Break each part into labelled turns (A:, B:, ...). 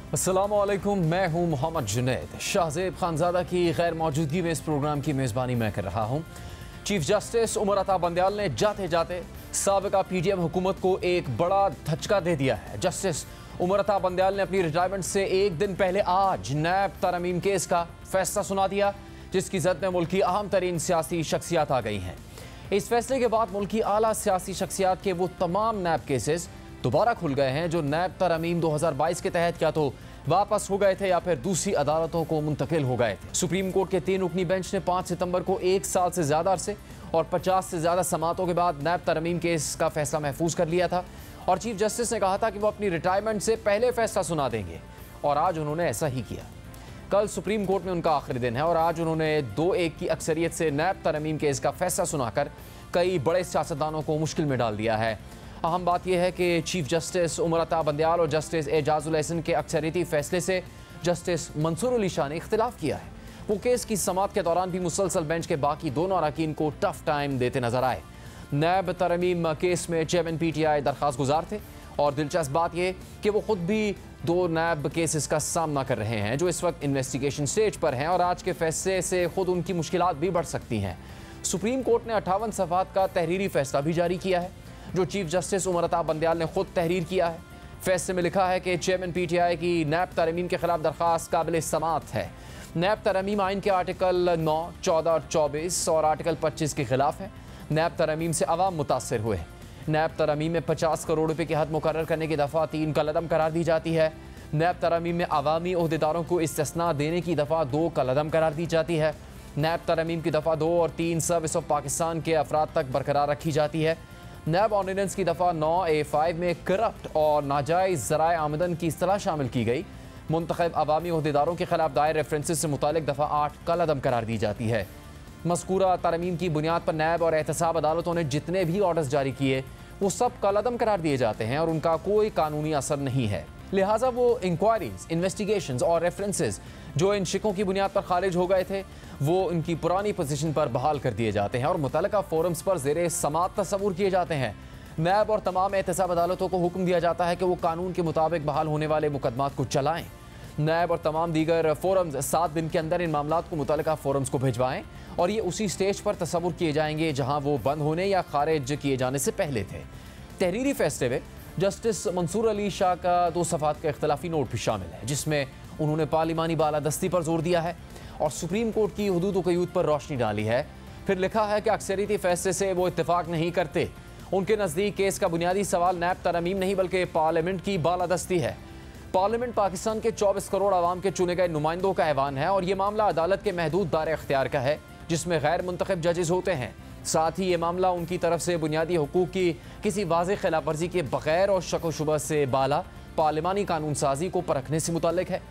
A: अस्सलामुअलैकुम, मैं हूं मोहम्मद जुनैद। शाहजेब खानजादा की गैर मौजूदगी में इस प्रोग्राम की मेज़बानी मैं कर रहा हूं। चीफ जस्टिस उमर अता बंदयाल ने जाते जाते साबिका पीटीएम हुकूमत को एक बड़ा धचका दे दिया है। जस्टिस उमर अता बंदयाल ने अपनी रिटायरमेंट से एक दिन पहले आज नैब तरमीम केस का फैसला सुना दिया, जिसकी जद में मुल्क की अहम तरीन सियासी शख्सियात आ गई हैं। इस फैसले के बाद मुल्क की आला सियासी शख्सियात के वो तमाम नैब केसेस दोबारा खुल गए हैं जो नैब तरमीम 2022 के तहत क्या तो वापस हो गए थे या फिर दूसरी अदालतों को मुंतकिल हो गए थे। सुप्रीम कोर्ट के 3 रुकनी बेंच ने 5 सितंबर को 1 साल से ज़्यादा अरसे और 50 से ज़्यादा समातों के बाद नैब तरमीम केस का फैसला महफूज कर लिया था और चीफ जस्टिस ने कहा था कि वो अपनी रिटायरमेंट से पहले फैसला सुना देंगे, और आज उन्होंने ऐसा ही किया। कल सुप्रीम कोर्ट में उनका आखिरी दिन है और आज उन्होंने 2-1 की अक्सरियत से नैब तरमीम केस का फैसला सुनाकर कई बड़े सियासतदानों को मुश्किल में डाल दिया है। अहम बात यह है कि चीफ जस्टिस उमर अता बंदयाल और जस्टिस एजाजुल एहसन के अक्सरियती फैसले से जस्टिस मंसूर अली शाह ने इख्तिलाफ किया है। वो केस की समाअत के दौरान भी मुसलसल बेंच के बाकी दोनों अरकान को टफ टाइम देते नजर आए। नैब तरमीम केस में चेयरमैन पीटीआई दरख्वास्त गुजार थे और दिलचस्प बात यह कि वो खुद भी 2 नैब केसेस का सामना कर रहे हैं जो इस वक्त इन्वेस्टिगेशन स्टेज पर हैं और आज के फैसले से खुद उनकी मुश्किलात भी बढ़ सकती हैं। सुप्रीम कोर्ट ने 58 सफ़हात का तहरीरी फैसला भी जारी किया है जो चीफ जस्टिस उमर अता बंदयाल ने खुद तहरीर किया है। फैसले में लिखा है कि चेयरमैन पीटीआई की नैब तरमीम के खिलाफ दरख्वास्त काबिल समाअत है। नैब तरमीम आइन के आर्टिकल 9, 14 और 24 और आर्टिकल 25 के खिलाफ है। नैब तरमीम से अवाम मुतासर हुए। नैब तरमीम में 50 करोड़ रुपये की हद मुकर्रर करने की दफ़ा 3 कलअदम करार दी जाती है। नैब तरमीम में अवामी ओहदेदारों को इस्तिस्ना देने की दफ़ा 2 कलअदम करार दी जाती है। नैब तरमीम की दफ़ा 2 और 3 सर्विस ऑफ पाकिस्तान के अफराद तक बरकरार रखी जाती है। नैब ऑर्डिनेंस की दफ़ा 9A5 में करप्ट और नाजायज़ ज़राए आमदन की इस्तलाह शामिल की गई। मुंतखब अवामी ओहदेदारों के खिलाफ दायर रेफरेंसेस से मुतालिक दफ़ा 8 कलअदम करार दी जाती है। मज़कूरा तरमीम की बुनियाद पर नैब और एहतसाब अदालतों ने जितने भी ऑर्डर्स जारी किए वो सब कलअदम करार दिए जाते हैं और उनका कोई कानूनी असर नहीं है। लिहाजा वो इंक्वायरीज, इन्वेस्टिगेशंस और रेफरेंसेस जो इन शिकों की बुनियाद पर खारिज हो गए थे वो उनकी पुरानी पोजीशन पर बहाल कर दिए जाते हैं और मुतल्लिका फोरम्स पर ज़ेरे समाअत तस्वुर किए जाते हैं। नैब और तमाम एहतसाब अदालतों को हुक्म दिया जाता है कि वो कानून के मुताबिक बहाल होने वाले मुकदमात को चलाएँ। नैब और तमाम दीगर फोरम्स 7 दिन के अंदर इन मामलात को मुतल्लिका फोरम्स को भिजवाएँ और ये उसी स्टेज पर तस्वुर किए जाएंगे जहाँ वो बंद होने या खारिज किए जाने से पहले थे। तहरीरी फैसले में जस्टिस मंसूर अली शाह का 2 सफ़हात का इख्तलाफी नोट भी शामिल है जिसमें उन्होंने पार्लिमानी बालादस्ती पर जोर दिया है और सुप्रीम कोर्ट की हुदूद व क़यूद पर रोशनी डाली है। फिर लिखा है कि अक्सरियती फैसले से वो इत्तेफाक नहीं करते। उनके नज़दीक केस का बुनियादी सवाल नैब तरमीम नहीं बल्कि पार्लियामेंट की बालादस्ती है। पार्लियामेंट पाकिस्तान के 24 करोड़ आवाम के चुने गए नुमाइंदों का ऐवान है और ये मामला अदालत के महदूद दायरे इख्तियार का है जिसमें गैर मुंतखब जजेस होते हैं। साथ ही ये मामला उनकी तरफ से बुनियादी हुकूक की किसी वाज़ेह खिलाफ वर्जी के बगैर और शक व शुबह से बाला पार्लिमानी कानून साजी को परखने से मुतल्लिक है।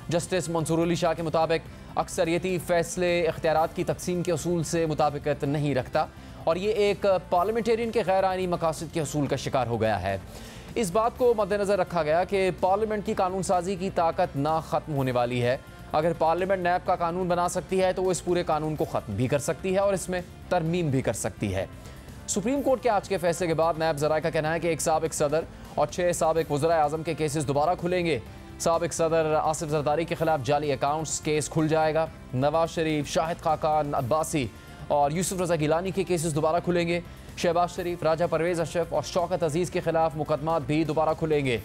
A: जस्टिस मंसूर अली शाह के मुताबिक अक्सरियती फैसले इख्तियारात की तकसीम के असूल से मुताबिकत नहीं रखता और ये एक पार्लियामेंटेरियन के गैर आइनी मकासद के असूल का शिकार हो गया है। इस बात को मद्देनज़र रखा गया कि पार्लियामेंट की कानून साजी की ताकत ना ख़त्म होने वाली है। अगर पार्लियामेंट नैब का कानून बना सकती है तो वो इस पूरे कानून को ख़त्म भी कर सकती है और इसमें तरमीम भी कर सकती है। सुप्रीम कोर्ट के आज के फैसले के बाद नैब ज़राए का कहना है कि एक साबिक सदर और 6 साबिक वज़राए आज़म के केसेस दोबारा खुलेंगे। साबिक सदर आसिफ जरदारी के खिलाफ जाली अकाउंट्स केस खुल जाएगा। नवाज शरीफ, शाहिद खाकान अब्बासी और यूसुफ रज़ा गिलानी के केसेस दोबारा खुलेंगे। शहबाज शरीफ, राजा परवेज़ अशरफ और शौकत अजीज़ के खिलाफ मुकदमात भी दोबारा खुलेंगे।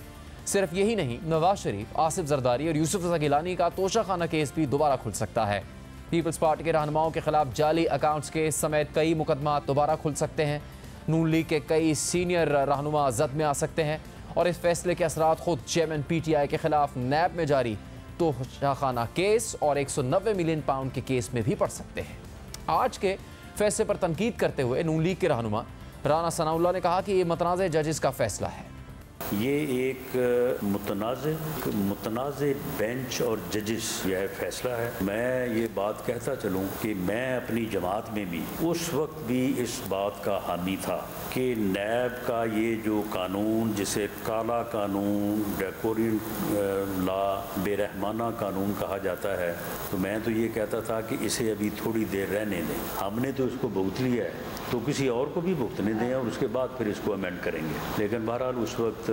A: सिर्फ यही नहीं, नवाज शरीफ, आसिफ जरदारी और यूसुफ रज़ा गिलानी का तोशाखाना केस भी दोबारा खुल सकता है। पीपल्स पार्टी के रहनुमाओं के खिलाफ जाली अकाउंट्स केस समेत कई मुकदमात दोबारा खुल सकते हैं। नून लीग के कई सीनियर रहनुमा जद में आ सकते हैं और इस फैसले के असरात खुद चेयरमैन पीटीआई के खिलाफ नैब में जारी तोशाखाना केस और 190 मिलियन पाउंड के केस में भी पड़ सकते हैं। आज के फैसले पर तनकीद करते हुए नून लीग के रहनुमा राना सनाउल्लाह ने कहा कि ये मुतनाज़ जजेस का फैसला है।
B: ये एक मुतनाज़ बेंच और जजेस यह फैसला है। मैं ये बात कहता चलूँ कि मैं अपनी जमात में भी उस वक्त भी इस बात का हामी था कि नैब का ये जो कानून जिसे काला कानून, ड्रैकोनियन लॉ, बेरहमाना कानून कहा जाता है, तो मैं तो ये कहता था कि इसे अभी थोड़ी देर रहने दें। हमने तो इसको भुगत लिया है तो किसी और को भी भुगतने दें और उसके बाद फिर इसको अमेंड करेंगे। लेकिन बहरहाल उस वक्त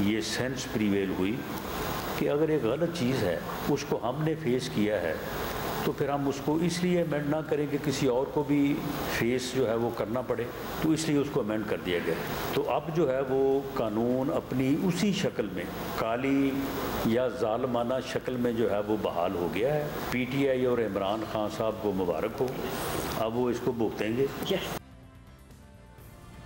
B: ये सेंस प्रीवेल हुई कि अगर एक गलत चीज़ है उसको हमने फेस किया है तो फिर हम उसको इसलिए अमेंड ना करें कि किसी और को भी फेस जो है वो करना पड़े, तो इसलिए उसको अमेंड कर दिया गया। तो अब जो है वो कानून अपनी उसी शक्ल में, काली या जालमाना शक्ल में जो है वो बहाल हो गया है। पीटीआई और इमरान खान साहब को मुबारक हो, अब वो इसको भुगतेंगे।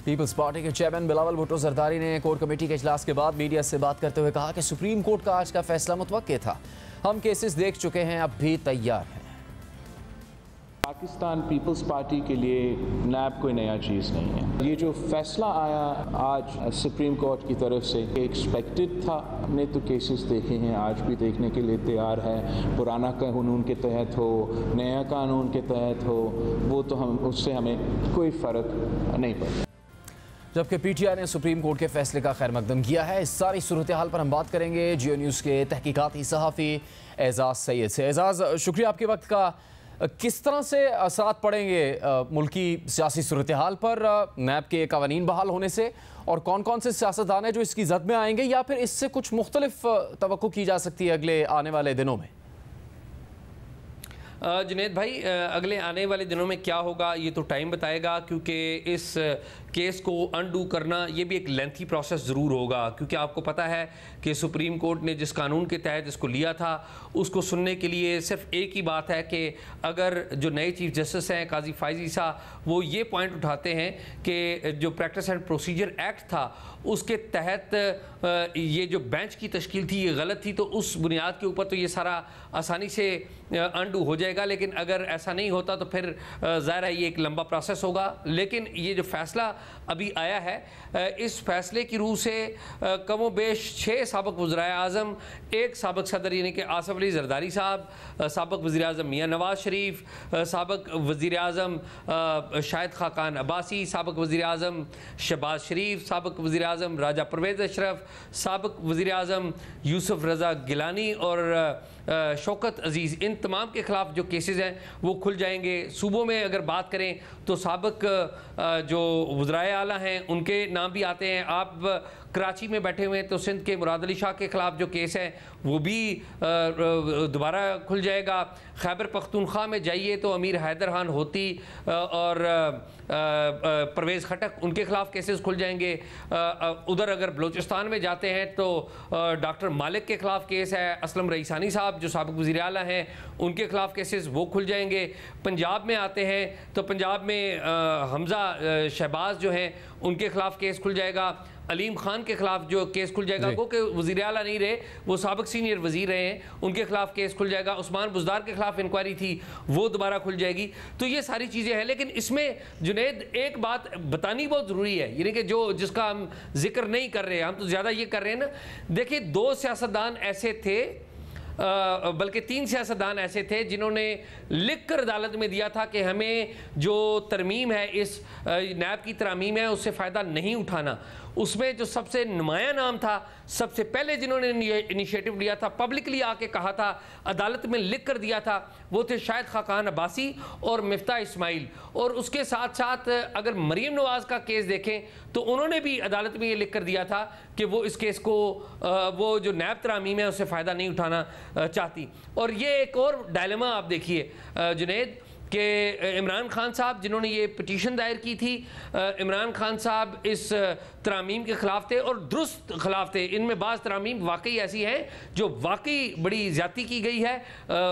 A: पीपल्स पार्टी के चेयरमैन बिलावल भुट्टो जरदारी ने कोर कमेटी के इजलास के बाद मीडिया से बात करते हुए कहा कि सुप्रीम कोर्ट का आज का फैसला मुतवक्के था, हम केसेस देख चुके हैं, अब भी तैयार हैं।
C: पाकिस्तान पीपल्स पार्टी के लिए नैब कोई नया चीज़ नहीं है। ये जो फैसला आया आज सुप्रीम कोर्ट की तरफ से एक्सपेक्टेड था। हमने तो केसेस देखे हैं, आज भी देखने के लिए तैयार है। पुराना कानून के तहत हो, नया कानून के तहत हो, वो तो हम उससे हमें कोई फ़र्क नहीं पड़ता।
A: जबकि पीटीआई ने सुप्रीम कोर्ट के फैसले का खैर मकदम किया है। इस सारी सूरत हाल पर हम बात करेंगे जियो न्यूज़ के तहकीकाती सहाफ़ी एजाज़ सैयद से। एजाज़, शुक्रिया आपके वक्त का। किस तरह से असरात पड़ेंगे मुल्की सियासी सूरत हाल पर नैब के कवानीन बहाल होने से, और कौन कौन से सियासतदान हैं जो इसकी जद में आएंगे, या फिर इससे कुछ मुख्तलिफ तवक्को की जा सकती है अगले आने वाले दिनों में?
D: जुनैद भाई, अगले आने वाले दिनों में क्या होगा ये तो टाइम बताएगा, क्योंकि इस केस को अनडू करना ये भी एक लेंथी प्रोसेस ज़रूर होगा। क्योंकि आपको पता है कि सुप्रीम कोर्ट ने जिस कानून के तहत इसको लिया था उसको सुनने के लिए सिर्फ एक ही बात है कि अगर जो नए चीफ जस्टिस हैं काजी फायजी साहब, वो ये पॉइंट उठाते हैं कि जो प्रैक्टिस एंड प्रोसीजर एक्ट था उसके तहत ये जो बेंच की तश्कील थी ये गलत थी, तो उस बुनियाद के ऊपर तो ये सारा आसानी से अनडू हो जाएगा। लेकिन अगर ऐसा नहीं होता तो फिर ज़ाहिर है ये एक लंबा प्रोसेस होगा। लेकिन ये जो फैसला अभी आया है, इस फैसले की रूह से कमो बेश 6 साबिक़ वज़ीर आज़म, एक साबिक़ सदर यानी कि आसिफ अली ज़रदारी साहब, साबिक़ वज़ीर आज़म मियाँ नवाज़ शरीफ, साबिक़ वज़ीर आज़म शाहिद खाकान अब्बासी, साबिक़ वज़ीर आज़म शहबाज शरीफ, साबिक़ वज़ीर आज़म राजा परवेज़ अशरफ, साबिक़ वज़ीर आज़म यूसुफ रज़ा गिलानी और शौकत अजीज़, इन तमाम के ख़िलाफ़ जो केसेस हैं वो खुल जाएंगे। सूबों में अगर बात करें तो साबिक़ जो वज़राए आला हैं उनके नाम भी आते हैं। आप कराची में बैठे हुए हैं तो सिंध के मुराद अली शाह के ख़िलाफ़ जो केस है वो भी दोबारा खुल जाएगा। खैबर पख्तूनख्वा में जाइए तो अमीर हैदर खान होती और परवेज़ खटक, उनके ख़िलाफ़ केसेस खुल जाएंगे। उधर अगर बलूचिस्तान में जाते हैं तो डॉक्टर मालिक के ख़िलाफ़ केस है, असलम रईसानी साहब जो साबिक़ वज़ीर आला हैं उनके ख़िलाफ़ केसेस वो खुल जाएंगे। पंजाब में आते हैं तो पंजाब में हमज़ा शहबाज जो हैं उनके ख़िलाफ़ केस खुल जाएगा। अलीम खान के खिलाफ जो केस खुल जाएगा, वो कि वज़ीर आला नहीं रहे, वो साबिक़ सीनियर वज़ीर रहे हैं, उनके खिलाफ केस खुल जाएगा। उस्मान बुज़दार के खिलाफ इंक्वायरी थी वो दोबारा खुल जाएगी। तो ये सारी चीज़ें हैं। लेकिन इसमें जुनैद एक बात बतानी बहुत ज़रूरी है, यानी कि जो जिसका हम जिक्र नहीं कर रहे, हम तो ज़्यादा ये कर रहे हैं ना। देखिए 2 सियासतदान ऐसे थे, बल्कि 3 सियासतदान ऐसे थे जिन्होंने लिख कर अदालत में दिया था कि हमें जो तरमीम है, इस नैब की तरमीम है, उससे फ़ायदा नहीं उठाना। उसमें जो सबसे नुमाया नाम था, सबसे पहले जिन्होंने इनिशिएटिव लिया था, पब्लिकली आके कहा था, अदालत में लिख कर दिया था, वो थे शाहिद खाकान अब्बासी और मिफ्ता इस्माइल। और उसके साथ साथ अगर मरीम नवाज़ का केस देखें तो उन्होंने भी अदालत में ये लिख कर दिया था कि वो इस केस को वो जो नैब तरामीम है उससे फ़ायदा नहीं उठाना चाहती। और ये एक और डायलेमा आप देखिए जुनैद कि इमरान खान साहब जिन्होंने ये पिटीशन दायर की थी, इमरान खान साहब इस तरामीम के ख़िलाफ़ थे और दुरुस्त ख़िलाफ़ थे। इनमें बाज़ तरामीम वाकई ऐसी हैं जो वाकई बड़ी ज़्यादती की गई है,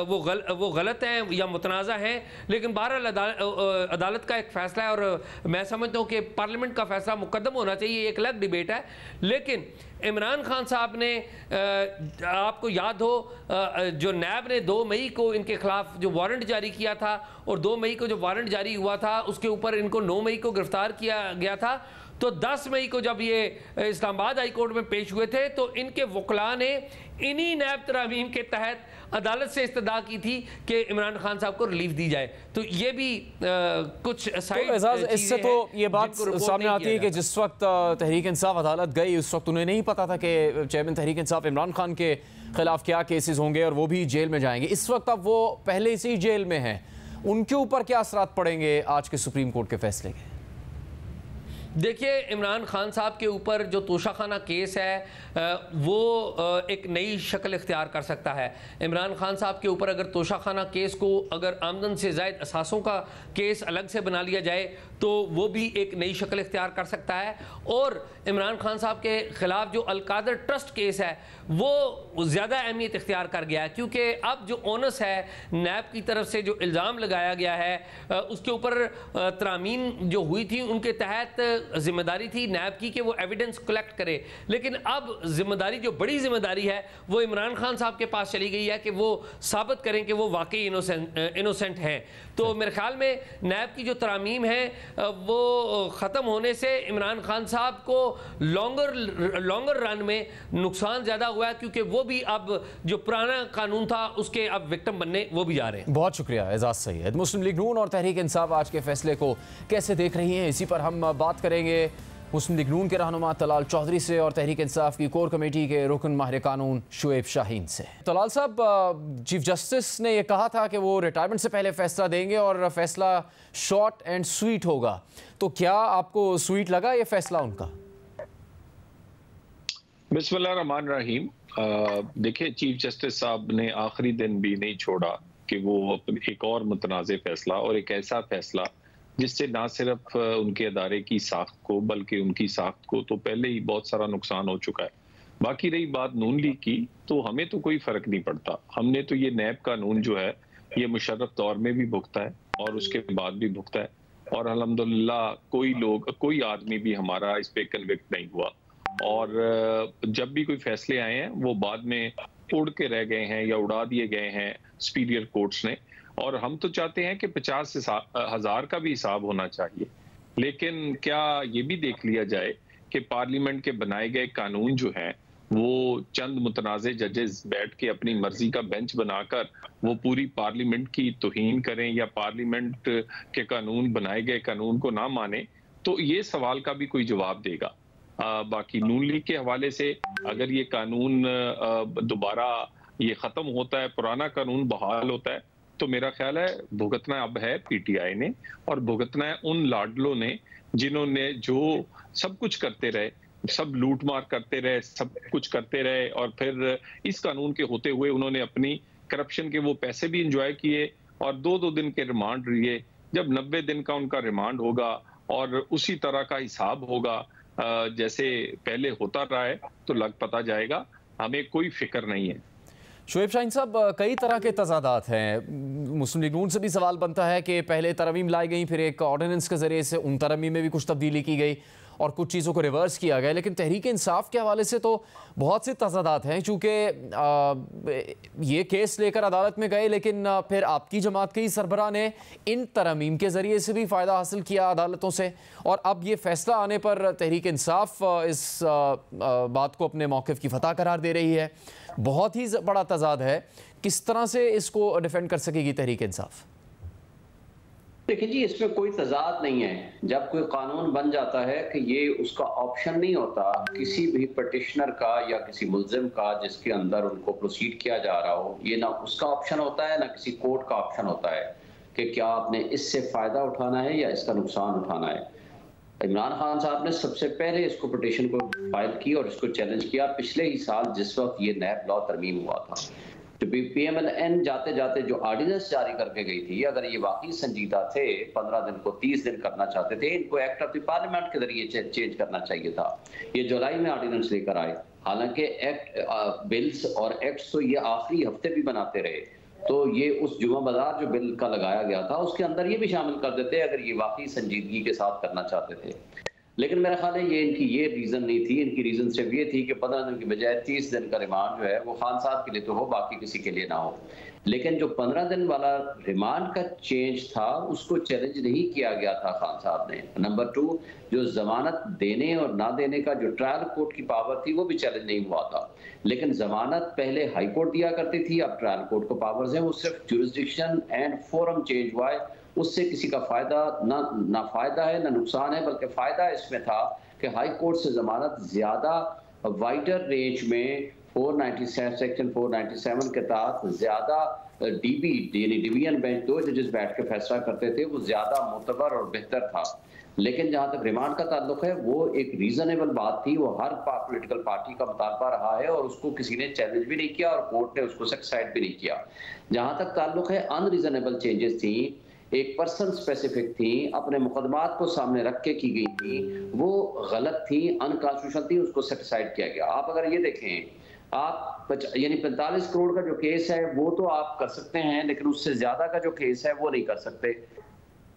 D: वो गलत हैं या मुतनाज़ा हैं। लेकिन बहरहाल अदालत का एक फ़ैसला है और मैं समझता हूँ कि पार्लियामेंट का फ़ैसला मुकद्दम होना चाहिए, एक अलग डिबेट है। लेकिन इमरान खान साहब ने, आपको याद हो, जो नैब ने 2 मई को इनके खिलाफ जो वारंट जारी किया था और 2 मई को जो वारंट जारी हुआ था उसके ऊपर इनको 9 मई को गिरफ्तार किया गया था। तो 10 मई को जब ये इस्लामाबाद हाई कोर्ट में पेश हुए थे तो इनके वकला ने इन्हीं नैब तरामीम के तहत अदालत से इस्तदा की थी कि इमरान खान साहब को रिलीफ दी जाए। तो ये भी कुछ साइड
A: इससे तो ये बात सामने आती है कि जिस वक्त तहरीक इंसाफ अदालत गई उस वक्त उन्हें नहीं पता था कि चेयरमैन तहरीक इंसाफ इमरान खान के खिलाफ क्या केसेस होंगे और वो भी जेल में जाएंगे। इस वक्त अब वो पहले से ही जेल में हैं, उनके ऊपर क्या असरात पड़ेंगे आज के सुप्रीम कोर्ट के फैसले के?
D: देखिए, इमरान खान साहब के ऊपर जो तोशाखाना केस है वो एक नई शक्ल इख्तियार कर सकता है। इमरान खान साहब के ऊपर अगर तोशाखाना केस को अगर आमदन से ज़ायद असासों का केस अलग से बना लिया जाए तो वो भी एक नई शक्ल इख्तियार कर सकता है। और इमरान खान साहब के ख़िलाफ़ जो अलकादर ट्रस्ट केस है वो ज़्यादा अहमियत इख्तियार कर गया है, क्योंकि अब जो ओनस है नैब की तरफ से जो इल्ज़ाम लगाया गया है उसके ऊपर तरामीन जो हुई थी उनके तहत जिम्मेदारी थी नैब की कि वो एविडेंस कलेक्ट करे, लेकिन अब जिम्मेदारी जो बड़ी जिम्मेदारी है वो इमरान खान साहब के पास चली गई है कि वो साबित करें कि वो वाकई इनोसेंट हैं। तो मेरे ख्याल में नैब की जो तरामीम है वो ख़त्म होने से इमरान खान साहब को लॉन्गर रन में नुकसान ज़्यादा हुआ है, क्योंकि वो भी अब जो पुराना कानून था उसके अब विक्टिम बनने वो भी जा रहे हैं।
A: बहुत शुक्रिया एजाज सैयद। मुस्लिम लीग नून और तहरीक इंसाफ आज के फैसले को कैसे देख रही हैं, इसी पर हम बात करेंगे मुस्लिम लीग नून के रहनुमा तलाल चौधरी से और तहरीक इंसाफ की कोर कमेटी के रुकन माहिर कानून शुएब शाहीन से। तलाल साहब, चीफ जस्टिस ने यह कहा था कि वो रिटायरमेंट से पहले फैसला देंगे और फैसला शॉर्ट एंड स्वीट होगा, तो क्या आपको स्वीट लगा ये फैसला उनका?
C: बिस्मिल्लाहिर्रहमानिर्रहीम। देखिए, चीफ जस्टिस साहब ने आखिरी दिन भी नहीं छोड़ा कि वो एक और मुतनाज़ फैसला और एक ऐसा फैसला जिससे ना सिर्फ उनके अदारे की साख्त को बल्कि उनकी साख्त को तो पहले ही बहुत सारा नुकसान हो चुका है। बाकी रही बात नून लीग की, तो हमें तो कोई फर्क नहीं पड़ता। हमने तो ये नैब कानून जो है ये मुशर्रफ दौर में भी भुगता है और उसके बाद भी भुगता है, और अल्हम्दुलिल्लाह कोई आदमी भी हमारा इस पे कन्विक्ट नहीं हुआ। और जब भी कोई फैसले आए हैं वो बाद में उड़ के रह गए हैं या उड़ा दिए गए हैं सुपीरियर कोर्ट्स ने। और हम तो चाहते हैं कि 50,000 का भी हिसाब होना चाहिए, लेकिन क्या ये भी देख लिया जाए कि पार्लियामेंट के बनाए गए कानून जो हैं वो चंद मुतनाज़े जजेस बैठ के अपनी मर्जी का बेंच बनाकर वो पूरी पार्लियामेंट की तौहीन करें या पार्लियामेंट के कानून बनाए गए कानून को ना माने, तो ये सवाल का भी कोई जवाब देगा। बाकी नून लीग के हवाले से अगर ये कानून दोबारा ये खत्म होता है, पुराना कानून बहाल होता है, तो मेरा ख्याल है भुगतना अब है पीटीआई ने और भुगतना है उन लाडलों ने जिन्होंने जो सब कुछ करते रहे, सब लूट मार करते रहे, सब कुछ करते रहे, और फिर इस कानून के होते हुए उन्होंने अपनी करप्शन के वो पैसे भी इंजॉय किए और 2-2 दिन के रिमांड लिए। जब 90 दिन का उनका रिमांड होगा और उसी तरह का हिसाब होगा जैसे पहले होता रहा है तो लग पता जाएगा। हमें कोई फिक्र नहीं है।
A: शुएब शाहीन साहब, कई तरह के तजादात हैं। मुस्लिम लीग नून से भी सवाल बनता है कि पहले तरमीम लाई गई, फिर एक ऑर्डिनेंस के ज़रिए से उन तरमीम में भी कुछ तब्दीली की गई और कुछ चीज़ों को रिवर्स किया गया, लेकिन तहरीक इंसाफ के हवाले से तो बहुत से तजादात हैं। चूँकि ये केस लेकर अदालत में गए, लेकिन फिर आपकी जमात के ही सरबराह ने इन तरमीम के ज़रिए से भी फ़ायदा हासिल किया अदालतों से, और अब ये फ़ैसला आने पर तहरीक इंसाफ इस बात को अपने मौक़िफ़ की फतह करार दे रही है। बहुत ही बड़ा तजाद है। किस तरह से इसको डिफेंड कर सकेगी तहरीक इंसाफ?
E: देखिए जी, इसमें कोई तजाद नहीं है। जब कोई कानून बन जाता है कि ये उसका ऑप्शन नहीं होता किसी भी पटिशनर का या किसी मुल्जिम का जिसके अंदर उनको प्रोसीड किया जा रहा हो, ये ना उसका ऑप्शन होता है ना किसी कोर्ट का ऑप्शन होता है कि क्या आपने इससे फ़ायदा उठाना है या इसका नुकसान उठाना है। इमरान खान साहब ने सबसे पहले इसको पिटीशन को फाइल की और इसको चैलेंज किया पिछले ही साल जिस वक्त ये नैब लॉ तरमीम हुआ था। तो PMLN जाते जाते जो ऑर्डिनेंस जारी करके गई थी, अगर ये वाकई संजीदा थे, 15 दिन को 30 दिन करना चाहते थे, इनको एक्ट ऑफ द पार्लियामेंट के जरिए चेंज करना चाहिए था। ये जुलाई में ऑर्डिनेंस लेकर आए, हालांकि एक्ट बिल्स और एक्ट्स तो ये आखिरी हफ्ते भी बनाते रहे, तो ये उस जुमा बाजार जो बिल का लगाया गया था उसके अंदर ये भी शामिल कर देते अगर ये वाकई संजीदगी के साथ करना चाहते थे। लेकिन मेरा ख्याल है ये इनकी ये रीज़न नहीं थी। इनकी रीज़न सिर्फ ये थी कि 15 दिन की बजाय 30 दिन का रिमांड जो है वो खान साहब के लिए तो हो, बाकी किसी के लिए ना हो। लेकिन जो 15 दिन वाला रिमांड का चेंज था उसको चैलेंज नहीं किया गया था खान साहब ने। नंबर 2, जो जमानत देने और ना देने का जो ट्रायल कोर्ट की पावर थी वो भी चैलेंज नहीं हुआ था। लेकिन जमानत पहले हाई कोर्ट दिया करती थी, अब ट्रायल कोर्ट को पावर्स हैं। वो सिर्फ जुरिस्डिक्शन एंड फोरम चेंज हुआ है, उससे किसी का फायदा ना फायदा है ना नुकसान है, बल्कि फायदा इसमें था कि हाई कोर्ट से जमानत ज्यादा वाइडर रेंज में 497 सेक्शन 497 के तहत ज्यादा डिवीजन बेंच 2 जजेस बैठ के फैसला करते थे, वो ज्यादा मोतबर और बेहतर था। लेकिन जहां तक रिमांड का ताल्लुक है, वो एक रीजनेबल बात थी, वो हर पॉलिटिकल पार्टी का मुतालबा रहा है और उसको किसी ने चैलेंज भी नहीं किया और कोर्ट ने उसको सेटिस्फाइड भी नहीं किया। जहां तक ताल्लुक है अनरीजनेबल चेंजेस थी, एक पर्सन स्पेसिफिक थी, अपने मुकदमात को सामने रख के की गई थी, वो गलत थी, अनकॉन्स्टिट्यूशनल थी, उसको सेटिस्फाइड किया गया। आप अगर ये देखें, आप यानी 45 करोड़ का जो केस है वो तो आप कर सकते हैं, लेकिन उससे ज्यादा का जो केस है वो नहीं कर सकते।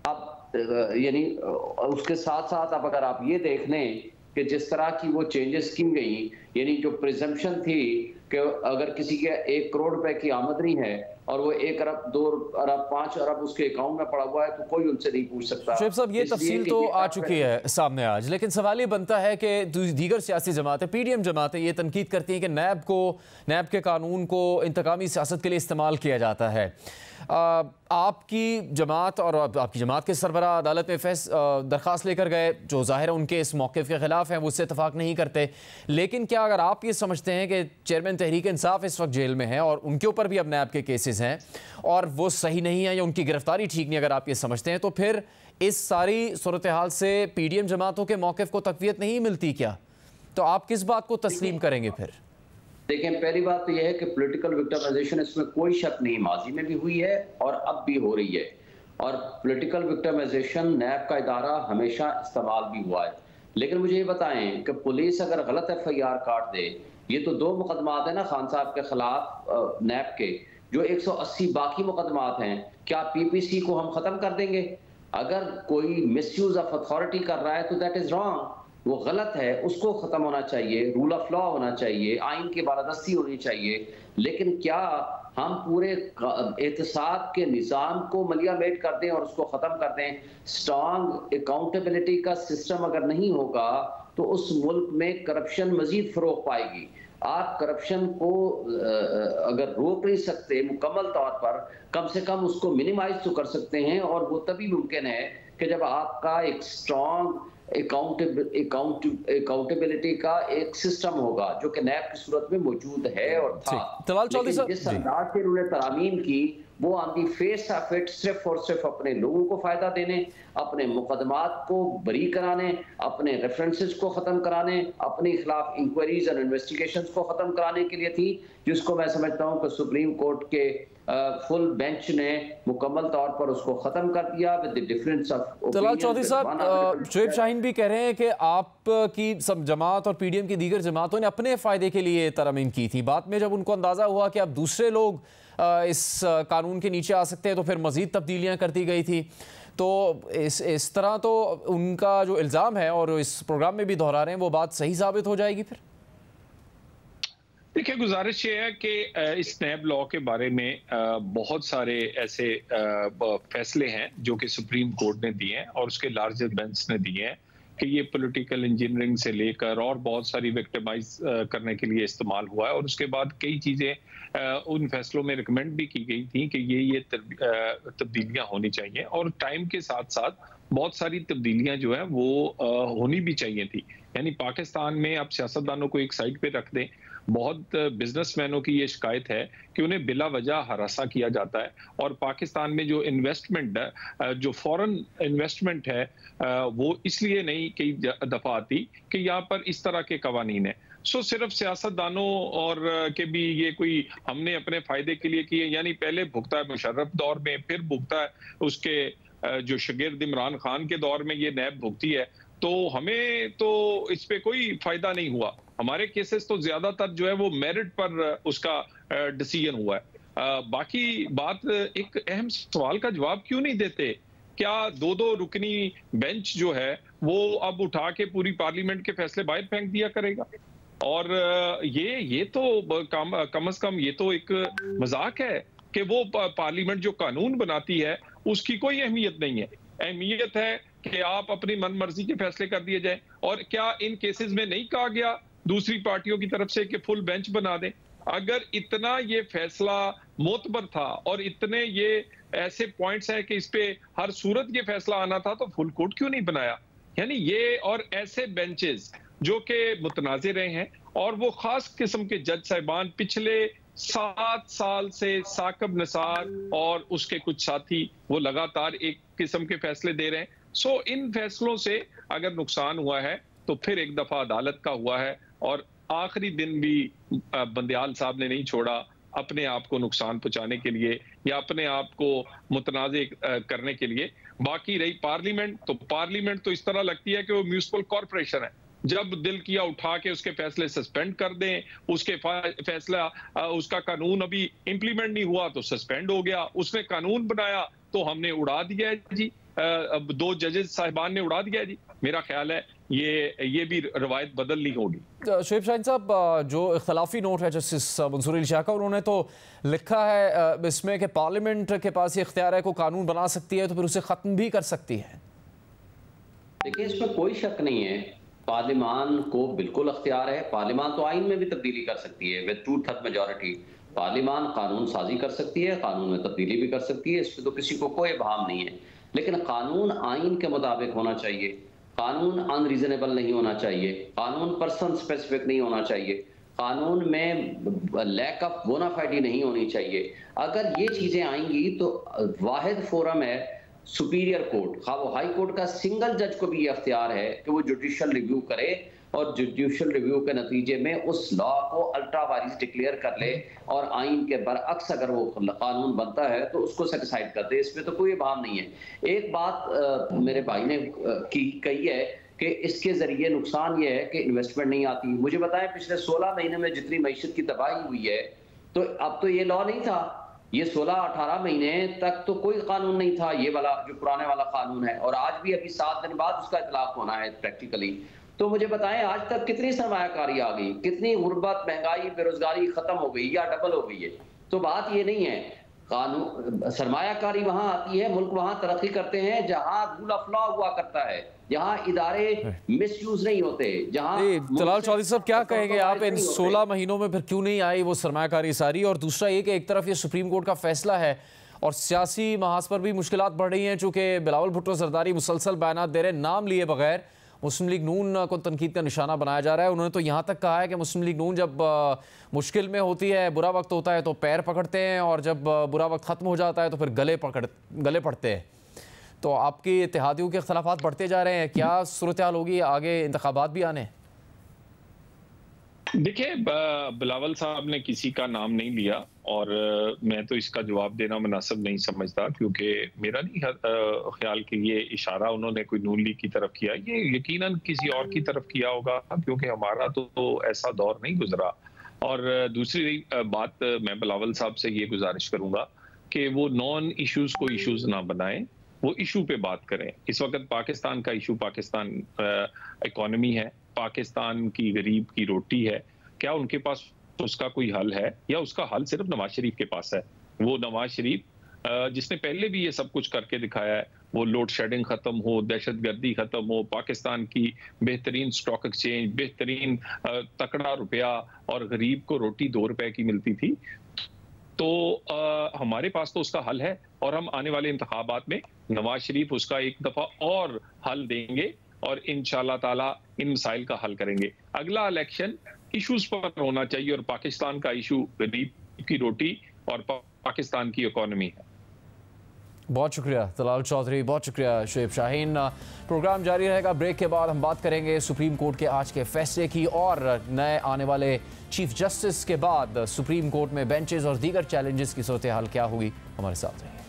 E: अब यानी उसके साथ साथ अब अगर आप ये देख लें कि जिस तरह की वो चेंजेस की गई, यानी जो प्रिजम्पशन थी कि अगर किसी के 1 करोड़ रुपए की आमदनी है और वो 1 अरब 2 अरब 5 अरब उसके अकाउंट में पड़ा हुआ है, तो कोई उनसे नहीं पूछ सकता।
A: शुएब साहब, ये तफसील तो आ चुकी है सामने आज, लेकिन सवाल ये बनता है कि दीगर सियासी जमातें, PDM जमातें ये तनकीद करती हैं कि नैब के कानून को इंतकामी सियासत के लिए इस्तेमाल किया जाता है। आपकी जमात और आपकी जमात के सरबराह अदालत में दरख्वास्त लेकर गए, जो ज़ाहिर है उनके इस मौक़िफ़ के ख़िलाफ़ हैं, वो उससे इत्तफ़ाक़ नहीं करते। लेकिन क्या अगर आप ये समझते हैं कि चेयरमैन तहरीक इंसाफ इस वक्त जेल में है और उनके ऊपर भी अब नैब के केसेस हैं और वो सही नहीं है या उनकी गिरफ्तारी ठीक नहीं, अगर आप ये समझते हैं, तो फिर इस सारी सूरत हाल से PDM जमातों के मौक़िफ़ को तक़वियत नहीं मिलती क्या? तो आप किस बात को तस्लीम करेंगे फिर?
E: देखें, पहली बात तो यह है कि पॉलिटिकल विक्टिमाइजेशन, इसमें कोई शक नहीं, माजी में भी हुई है और अब भी हो रही है। और पॉलिटिकल विक्टिमाइजेशन नैब का इदारा हमेशा इस्तेमाल भी हुआ है। लेकिन मुझे ये बताएं कि पुलिस अगर गलत FIR काट दे, ये तो 2 मुकदमात है ना खान साहब के खिलाफ नैब के, जो 180 बाकी मुकदमात हैं, क्या PPC को हम खत्म कर देंगे? अगर कोई मिसयूज ऑफ अथॉरिटी कर रहा है तो दैट इज रॉन्ग, वो गलत है, उसको खत्म होना चाहिए, रूल ऑफ लॉ होना चाहिए, आइन की बालादस्ती होनी चाहिए। लेकिन क्या हम पूरे एहतसाब के निज़ाम को मलियामेट कर दें और उसको ख़त्म कर दें? स्ट्रॉन्ग अकाउंटेबिलिटी का सिस्टम अगर नहीं होगा तो उस मुल्क में करप्शन मजीद फ़रोग पाएगी। आप करप्शन को अगर रोक नहीं सकते मुकम्मल तौर पर, कम से कम उसको मिनिमाइज तो कर सकते हैं, और वो तभी मुमकिन है कि जब आपका एक स्ट्रॉन्ग अकाउंटेबिलिटी का एक सिस्टम होगा, जो कि नैब की सूरत में मौजूद है और था। जिस अंदाज से उन्होंने तरामीम की, वो on the face of it सिर्फ और सिर्फ अपने लोगों को फायदा देने, अपने मुकदमात को बरी कराने, अपने रेफरेंसेस को खत्म कराने, अपने खिलाफ इंक्वायरीज और इन्वेस्टिगेशंस को खत्म कराने के लिए थी, जिसको मैं समझता हूं कि सुप्रीम कोर्ट के फुल बेंच ने मुकम्मल तौर पर उसको खत्म कर दिया with the difference of.
A: Talal Chaudhary साहब, शुएब शाहीन भी कह रहे हैं कि आपकी सब जमात और PDM की दीगर जमातों ने अपने फ़ायदे के लिए तरमीम की थी। बाद में जब उनको अंदाज़ा हुआ कि अब दूसरे लोग इस कानून के नीचे आ सकते हैं, तो फिर मज़ीद तब्दीलियाँ कर दी गई थी। तो इस तरह तो उनका जो इल्ज़ाम है और इस प्रोग्राम में भी दोहरा रहे हैं, वो बात सही साबित हो जाएगी फिर?
F: देखिए, गुजारिश ये है कि इस नैब लॉ के बारे में बहुत सारे ऐसे फैसले हैं जो कि सुप्रीम कोर्ट ने दिए हैं और उसके लार्जर बेंच ने दिए हैं कि ये पॉलिटिकल इंजीनियरिंग से लेकर और बहुत सारी विक्टिमाइज करने के लिए इस्तेमाल हुआ है। और उसके बाद कई चीज़ें उन फैसलों में रिकमेंड भी की गई थी कि ये तब्दीलियां होनी चाहिए, और टाइम के साथ साथ बहुत सारी तब्दीलियां जो है वो होनी भी चाहिए थी। यानी पाकिस्तान में आप सियासतदानों को एक साइड पे रख दें, बहुत बिजनेसमैनों की ये शिकायत है कि उन्हें बिला वजह हरासा किया जाता है, और पाकिस्तान में जो इन्वेस्टमेंट है, जो फॉरेन इन्वेस्टमेंट है, वो इसलिए नहीं कई दफा आती कि यहाँ पर इस तरह के कवानीन है। सिर्फ सियासतदानों और के भी ये कोई हमने अपने फायदे के लिए किए, यानी पहले भुगता है मुशर्रफ दौर में, फिर भुगता है उसके जो शागिर्द इमरान खान के दौर में ये नैब भुगती है, तो हमें तो इस पे कोई फायदा नहीं हुआ। हमारे केसेस तो ज्यादातर जो है वो मेरिट पर उसका डिसीजन हुआ है। बाकी बात, एक अहम सवाल का जवाब क्यों नहीं देते? क्या 2-2 रुकनी बेंच जो है वो अब उठा के पूरी पार्लियामेंट के फैसले बाहर फेंक दिया करेगा? और ये तो कम से कम ये तो एक मजाक है कि वो पार्लियामेंट जो कानून बनाती है उसकी कोई अहमियत नहीं है। अहमियत है कि आप अपनी मनमर्जी के फैसले कर दिए जाए। और क्या इन केसेस में नहीं कहा गया दूसरी पार्टियों की तरफ से कि फुल बेंच बना दें? अगर इतना ये फैसला मोतबर था और इतने ये ऐसे पॉइंट्स हैं कि इस पे हर सूरत ये फैसला आना था, तो फुल कोर्ट क्यों नहीं बनाया? यानी ये और ऐसे बेंचेस जो कि मुतनाज़े रहे हैं, और वो खास किस्म के जज साहिबान पिछले 7 साल से साकिब निसार और उसके कुछ साथी वो लगातार एक किस्म के फैसले दे रहे हैं। सो इन फैसलों से अगर नुकसान हुआ है तो फिर एक दफा अदालत का हुआ है, और आखिरी दिन भी बंदियाल साहब ने नहीं छोड़ा अपने आप को नुकसान पहुंचाने के लिए या अपने आप को मुतनाज़े करने के लिए। बाकी रही पार्लियामेंट, तो पार्लियामेंट तो इस तरह लगती है कि वो म्यूनिसिपल कॉरपोरेशन है, जब दिल किया उठा के उसके फैसले सस्पेंड कर दें, उसके फैसला उसका कानून अभी इम्प्लीमेंट नहीं हुआ तो सस्पेंड हो गया, उसने कानून बनाया तो हमने उड़ा दिया है जी, अब 2 जजेस साहिबान ने उड़ा दिया है जी। मेरा ख्याल है ये भी रवायत बदलनी होगी।
A: शुएब शाहीन साहब, जो इख्तलाफी नोट है जस्टिस मंसूर अली शाह का, उन्होंने तो लिखा है इसमें कि पार्लियामेंट के पास ये इख्तियार है, को कानून बना सकती है तो फिर उसे ख़त्म भी कर सकती है।
E: देखिए, इसमें कोई शक नहीं है, पार्लियामान को बिल्कुल अख्तियार है। पार्लियामान तो आइन में भी तब्दीली कर सकती है विद 2/3 मेजॉरिटी। पार्लियामान कानून साजी कर सकती है, कानून में तब्दीली भी कर सकती है, इस पर तो किसी को कोई इबाहम नहीं है। लेकिन कानून आइन के मुताबिक होना चाहिए, कानून अनरीजनेबल नहीं होना चाहिए, कानून पर्सन स्पेसिफिक नहीं होना चाहिए, कानून में लैक ऑफ बोनाफाइडी नहीं होनी चाहिए। अगर ये चीजें आएंगी तो वाहिद फोरम है सुपीरियर कोर्ट, खा वो हाई कोर्ट का सिंगल जज को भी ये अख्तियार है कि वो जुडिशियल रिव्यू करे और जुडिशियल रिव्यू के नतीजे में उस लॉ को अल्ट्रा वायरस डिक्लेयर कर ले और आइन के बरअक्स अगर वो कानून बनता है तो उसको सेटिसाइड कर दे। इसमें तो कोई भाव नहीं है। एक बात मेरे भाई ने कही है कि इसके जरिए नुकसान ये है कि इन्वेस्टमेंट नहीं आती। मुझे बताएं, पिछले 16 महीने में जितनी मईशत की तबाही हुई है, तो अब तो ये लॉ नहीं था, ये 16-18 महीने तक तो कोई कानून नहीं था, ये वाला जो पुराने वाला कानून है, और आज भी अभी 7 दिन बाद उसका इतलाक होना है प्रैक्टिकली। तो मुझे बताएं, आज तक कितनी सरमायाकारी आ गई, कितनी गुर्बत, महंगाई, बेरोजगारी खत्म हो गई या डबल हो गई है। तो बात ये नहीं है, कानून सरमायाकारी वहां आती है, मुल्क वहां तरक्की करते हैं जहां रूल ऑफ लॉ हुआ करता है, जहां इदारे मिसयूज नहीं होते, जहां
A: जलाल चौधरी साहब क्या कहेंगे आप, इन 16 महीनों में फिर क्यों नहीं आई वो सरमायाकारी सारी? और दूसरा ये कि एक तरफ ये सुप्रीम कोर्ट का फैसला है और सियासी महाज पर भी मुश्किलात बढ़ रही हैं, चूंकि बिलावल भुट्टो जरदारी मुसलसल बयान दे रहे, नाम लिए बगैर मुस्लिम लीग नून को तनकीद का निशाना बनाया जा रहा है। उन्होंने तो यहाँ तक कहा है कि मुस्लिम लीग नून जब मुश्किल में होती है, बुरा वक्त होता है तो पैर पकड़ते हैं, और जब बुरा वक्त ख़त्म हो जाता है तो फिर गले पड़ते हैं। तो आपकी इत्तेहादियों के खिलाफात बढ़ते जा रहे हैं, क्या सूरत हाल होगी आगे इंतखाबात भी आने?
F: देखिए, बिलावल साहब ने किसी का नाम नहीं लिया और मैं तो इसका जवाब देना मुनासिब नहीं समझता, क्योंकि मेरा नहीं ख्याल कि ये इशारा उन्होंने कोई नून लीग की तरफ किया, ये यकीनन किसी और की तरफ किया होगा, क्योंकि हमारा तो ऐसा दौर नहीं गुजरा। और दूसरी बात, मैं बिलावल साहब से ये गुजारिश करूंगा कि वो नॉन इश्यूज को इश्यूज ना बनाएं, वो इशू पे बात करें। इस वक्त पाकिस्तान का इशू पाकिस्तान इकोनॉमी है, पाकिस्तान की गरीब की रोटी है। क्या उनके पास उसका कोई हल है, या उसका हल सिर्फ नवाज शरीफ के पास है? वो नवाज शरीफ जिसने पहले भी ये सब कुछ करके दिखाया है, वो लोड शेडिंग खत्म हो, दहशतगर्दी खत्म हो, पाकिस्तान की बेहतरीन स्टॉक एक्सचेंज, बेहतरीन तकड़ा रुपया, और गरीब को रोटी 2 रुपए की मिलती थी। तो हमारे पास तो उसका हल है, और हम आने वाले इंतखाबात में नवाज शरीफ उसका एक दफा और हल देंगे और इंशाल्लाह ताला इन मसाइल का हल करेंगे। अगला इलेक्शन इश्यूज पर होना चाहिए, और पाकिस्तान का इशू गरीब की रोटी और पाकिस्तान की इकोनॉमी है।
A: बहुत शुक्रिया जलाल चौधरी, बहुत शुक्रिया शुएब शाहीन। प्रोग्राम जारी रहेगा, ब्रेक के बाद हम बात करेंगे सुप्रीम कोर्ट के आज के फैसले की और नए आने वाले चीफ जस्टिस के बाद सुप्रीम कोर्ट में बेंचेस और दीगर चैलेंजेस की सूरत हाल क्या होगी। हमारे साथ रहिए।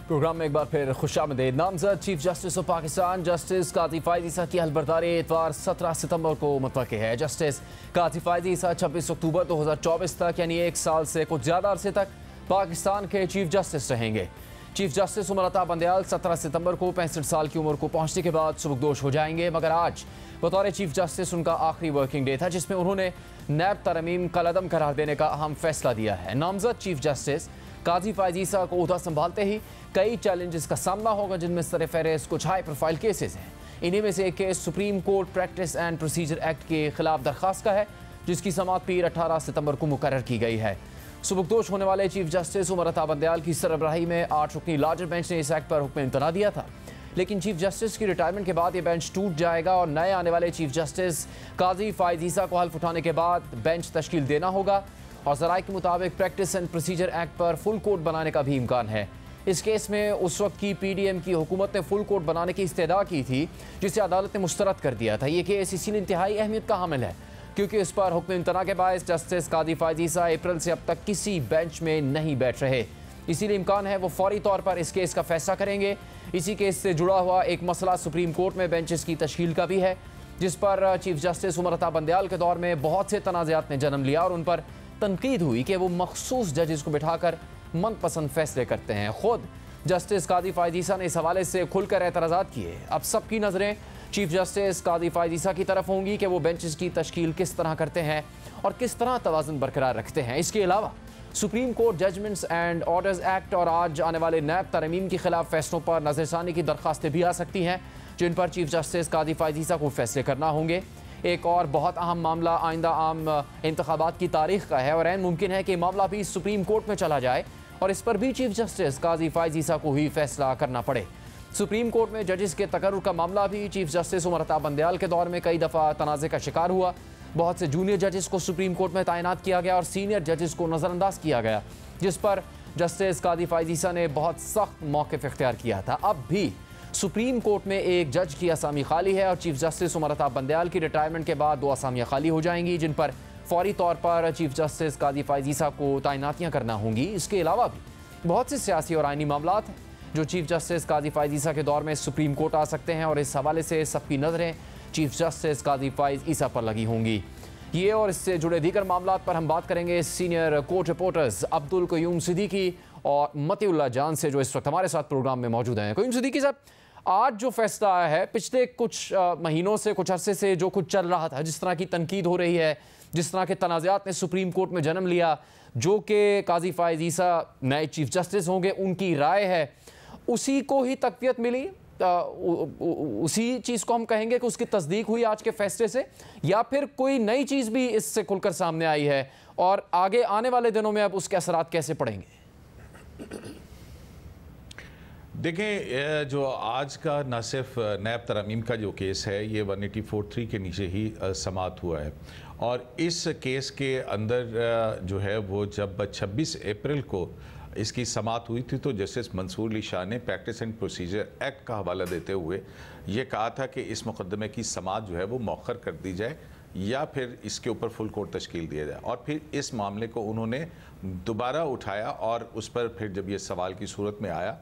A: प्रोग्राम में एक बार फिर खुशामदीद। नामजद chief justice of Pakistan justice Qazi Faez Isa की हलबर्दारी इतवार 17 सितंबर को मुतवक्की है। जस्टिस काजी फायद ईसा 26 अक्टूबर 2024 तक, यानी 1 साल से कुछ ज़्यादा अरसे तक पाकिस्तान के चीफ जस्टिस रहेंगे। चीफ जस्टिस उमर अता बंदियाल 17 सितंबर को 65 साल की उम्र को पहुंचने के बाद सुबकदोश हो जाएंगे, मगर आज बतौर चीफ जस्टिस उनका आखिरी वर्किंग डे था, जिसमें उन्होंने नैब तरमीम कलअदम करार देने का अहम फैसला दिया है। नामजद चीफ जस्टिस काजी फायद ईसा को उहदा संभालते ही कई चैलेंजेस का सामना होगा, जिनमें सर फहरिस्त कुछ हाई प्रोफाइल केसेस हैं। इन्हीं में से एक case supreme court practice and procedure act के खिलाफ दरख्वास्त का है, जिसकी समाअत पीर 18 सितंबर को मुकर्रर की गई है। सुबकदोश होने वाले चीफ जस्टिस उमर अता बंदियाल की सरबराही में 8 रुकनी लार्जर बेंच ने इस एक्ट पर हुक्म इम्तना दिया था, लेकिन चीफ जस्टिस की रिटायरमेंट के बाद ये बेंच टूट जाएगा और नए आने वाले चीफ जस्टिस काजी फायद ईसा को हल्फ उठाने के बाद बेंच तश्कील देना होगा। और ज़राए के मुताबिक प्रैक्टिस एंड प्रोसीजर एक्ट पर फुल कोर्ट बनाने का भी इम्कान है। इस केस में उस वक्त की PDM की हुकूमत ने फुल कोर्ट बनाने की इस्तदा की थी, जिसे अदालत ने मुस्तरद कर दिया था। ये केस इसीलिए इंतहाई अहमियत का हामिल है क्योंकि इस पर हुक्म इम्तना के बायस जस्टिस काजी फायद ईसा अप्रैल से अब तक किसी बेंच में नहीं बैठ रहे। इसीलिए इम्कान है वो फौरी तौर पर इस केस का फैसला करेंगे। इसी केस से जुड़ा हुआ एक मसला सुप्रीम कोर्ट में बेंचेस की तश्कील का भी है, जिस पर चीफ जस्टिस उमर अता बंदयाल के दौर में बहुत से तनाज़ात ने जन्म लिया और उन पर तनकीद हुई कि वो मखसूस जजेस को बिठाकर मनपसंद फैसले करते हैं। खुद जस्टिस काजी फायद ईसा ने इस हवाले से खुलकर एतराज़ात किए। अब सबकी नज़रें चीफ जस्टिस काजी फायद ईसा की तरफ होंगी कि वो बेंचेस की तश्कील किस तरह करते हैं और किस तरह तवाज़ुन बरकरार रखते हैं। इसके अलावा supreme court judgments and orders act और आज आने वाले नैब तरमीम के खिलाफ फैसलों पर नज़रसानी की दरख्वास्तें भी आ सकती हैं, जिन पर चीफ जस्टिस काजी फायद ईसा को फैसले करना होंगे। एक और बहुत अहम मामला आइंदा आम इंतखाबात की तारीख का है और ऐन मुमकिन है कि मामला भी सुप्रीम कोर्ट में चला जाए और इस पर भी चीफ जस्टिस काजी फायद ईसा को ही फैसला करना पड़े। सुप्रीम कोर्ट में जजेस के तकर्रुर का मामला भी चीफ जस्टिस उमर अता बंदयाल के दौर में कई दफ़ा तनाज़े का शिकार हुआ। बहुत से जूनियर जजेस को सुप्रीम कोर्ट में तैनात किया गया और सीनियर जजेस को नज़रअंदाज किया गया, जिस पर जस्टिस काजी फायद ईसा ने बहुत सख्त मौक़िफ़ इख्तियार किया था। अब भी सुप्रीम कोर्ट में एक जज की असामी खाली है और चीफ जस्टिस उमर अता बंदयाल की रिटायरमेंट के बाद 2 असामियाँ खाली हो जाएंगी, जिन पर फौरी तौर पर चीफ जस्टिस काजी फायद ईसा को तैनातियाँ करना होंगी। इसके अलावा भी बहुत से सियासी और आइनी मामला हैं जो चीफ जस्टिस काजी फायद ईसा के दौर में सुप्रीम कोर्ट आ सकते हैं और इस हवाले से सबकी नज़रें चीफ जस्टिस काजी फायद ईसा पर लगी होंगी। ये और इससे जुड़े दीगर मामला पर हम बात करेंगे senior court reporters Abdul Qayyum Siddiqui और मतीउल्लाह जान से, जो इस वक्त हमारे साथ प्रोग्राम में मौजूद हैं। क़य्यूम सिद्दीकी साहब, आज जो फैसला आया है, पिछले कुछ महीनों से, कुछ अरसे से जो कुछ चल रहा था, जिस तरह की तनकीद हो रही है, जिस तरह के तनाज़ात ने सुप्रीम कोर्ट में जन्म लिया, जो कि काजी फायद ईसा नए चीफ जस्टिस होंगे उनकी राय है, उसी को ही तक़वियत मिली, उसी चीज़ को हम कहेंगे कि उसकी तस्दीक हुई आज के फैसले से, या फिर कोई नई चीज़ भी इससे खुलकर सामने आई है और आगे आने वाले दिनों में अब उसके असरात कैसे पड़ेंगे?
G: देखें, जो आज का न सिर्फ नैब तरमीम का जो केस है, ये 184(3) के नीचे ही समाअत हुआ है और इस केस के अंदर जो है वो जब 26 अप्रैल को इसकी समाअत हुई थी तो जस्टिस मंसूर अली शाह ने प्रैक्टिस एंड प्रोसीजर एक्ट का हवाला देते हुए ये कहा था कि इस मुकदमे की समाअत जो है वो मौखर कर दी जाए या फिर इसके ऊपर फुल कोर्ट तश्कील दिया जाए। और फिर इस मामले को उन्होंने दोबारा उठाया और उस पर फिर जब ये सवाल की सूरत में आया